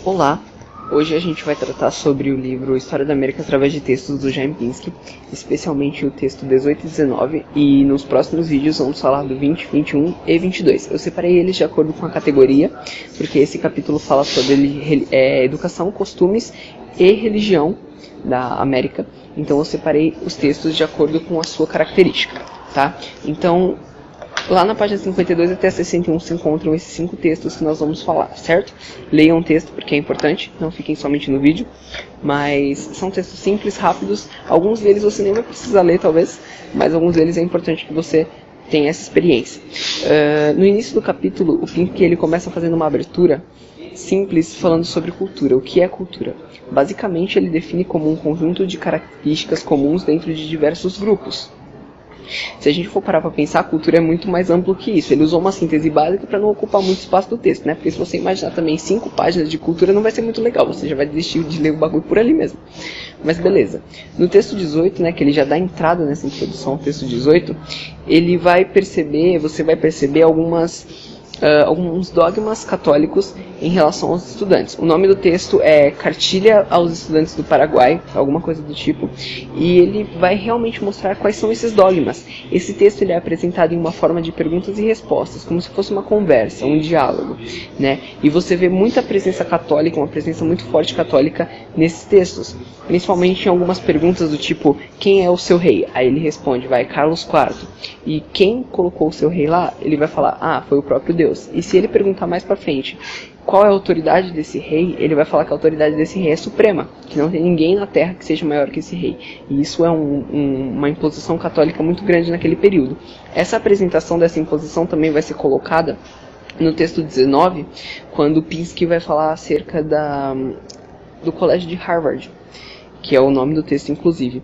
Olá, hoje a gente vai tratar sobre o livro História da América através de textos do Jaime Pinsky, especialmente o texto 18 e 19, e nos próximos vídeos vamos falar do 20, 21 e 22. Eu separei eles de acordo com a categoria, porque esse capítulo fala sobre educação, costumes e religião da América, então eu separei os textos de acordo com a sua característica, tá? Então, lá na página 52 até 61 se encontram esses 5 textos que nós vamos falar, certo? Leiam o texto porque é importante, não fiquem somente no vídeo, mas são textos simples, rápidos, alguns deles você nem vai precisar ler talvez, mas alguns deles é importante que você tenha essa experiência. No início do capítulo, o Pinsky ele começa fazendo uma abertura simples falando sobre cultura. O que é cultura? Basicamente ele define como um conjunto de características comuns dentro de diversos grupos. Se a gente for parar para pensar, a cultura é muito mais amplo que isso. Ele usou uma síntese básica para não ocupar muito espaço do texto, né? Porque se você imaginar também 5 páginas de cultura não vai ser muito legal, você já vai desistir de ler o bagulho por ali mesmo. Mas beleza. No texto 18, né, que ele já dá entrada nessa introdução ao texto 18, ele vai perceber, você vai perceber alguns dogmas católicos em relação aos estudantes. O nome do texto é Cartilha aos Estudantes do Paraguai, alguma coisa do tipo, e ele vai realmente mostrar quais são esses dogmas. Esse texto ele é apresentado em uma forma de perguntas e respostas, como se fosse uma conversa, um diálogo, né? E você vê muita presença católica, uma presença muito forte católica nesses textos, principalmente em algumas perguntas do tipo, quem é o seu rei? Aí ele responde, Carlos IV. E quem colocou o seu rei lá? Ele vai falar, foi o próprio Deus. E se ele perguntar mais pra frente qual é a autoridade desse rei, ele vai falar que a autoridade desse rei é suprema, que não tem ninguém na terra que seja maior que esse rei. E isso é uma imposição católica muito grande naquele período. Essa apresentação dessa imposição também vai ser colocada no texto 19, quando Pinsky vai falar acerca do colégio de Harvard, que é o nome do texto inclusive.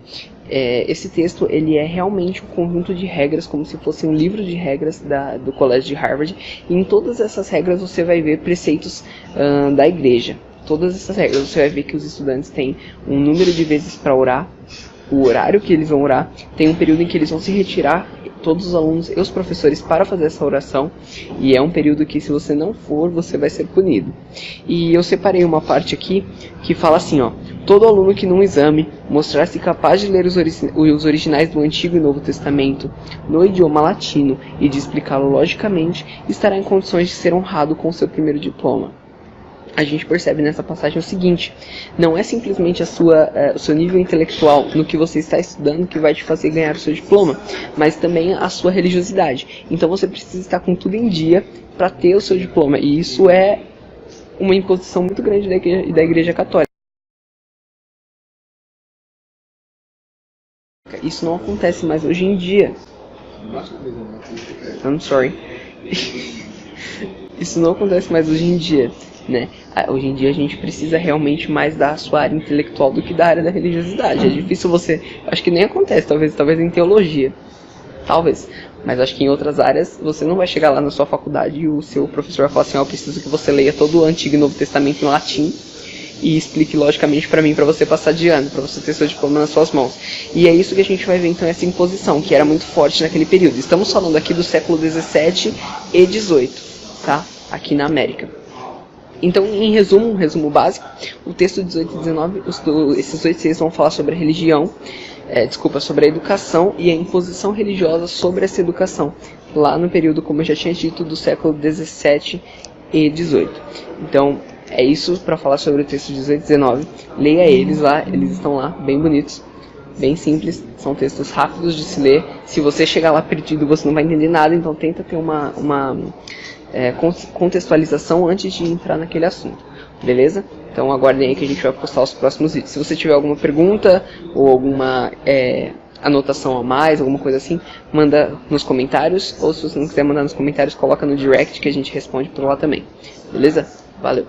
Esse texto ele é realmente um conjunto de regras, como se fosse um livro de regras do colégio de Harvard, e em todas essas regras você vai ver preceitos da igreja. Todas essas regras você vai ver que os estudantes têm um número de vezes para orar, o horário que eles vão orar, tem um período em que eles vão se retirar, todos os alunos e os professores, para fazer essa oração, e é um período que se você não for, você vai ser punido. E eu separei uma parte aqui que fala assim, todo aluno que num exame mostrar-se capaz de ler os originais do Antigo e Novo Testamento no idioma latino e de explicá-lo logicamente, estará em condições de ser honrado com seu primeiro diploma. A gente percebe nessa passagem o seguinte, não é simplesmente o seu nível intelectual no que você está estudando que vai te fazer ganhar o seu diploma, mas também a sua religiosidade. Então você precisa estar com tudo em dia para ter o seu diploma, e isso é uma imposição muito grande da Igreja Católica. Isso não acontece mais hoje em dia. I'm sorry. Isso não acontece mais hoje em dia, né? Hoje em dia a gente precisa realmente mais da sua área intelectual do que da área da religiosidade. É difícil acho que nem acontece, talvez em teologia. Talvez. Mas acho que em outras áreas você não vai chegar lá na sua faculdade e o seu professor vai falar assim, eu preciso que você leia todo o Antigo e Novo Testamento em latim e explique logicamente para mim, para você passar de ano, para você ter seu diploma nas suas mãos. E é isso que a gente vai ver então, essa imposição, que era muito forte naquele período. Estamos falando aqui do século 17 e 18, tá? Aqui na América. Então, em resumo, um resumo básico, o texto 18 e 19, esses 2 textos vão falar sobre a religião, sobre a educação e a imposição religiosa sobre essa educação, lá no período, como eu já tinha dito, do século 17 e 18. Então, é isso para falar sobre o texto 18 e 19. Leia eles lá, eles estão lá, bem bonitos, bem simples, são textos rápidos de se ler. Se você chegar lá perdido, você não vai entender nada, então tenta ter uma contextualização antes de entrar naquele assunto, beleza? Então aguardem aí que a gente vai postar os próximos vídeos. Se você tiver alguma pergunta ou alguma anotação a mais, alguma coisa assim, manda nos comentários, ou se você não quiser mandar nos comentários, coloca no direct que a gente responde por lá também, beleza? Valeu!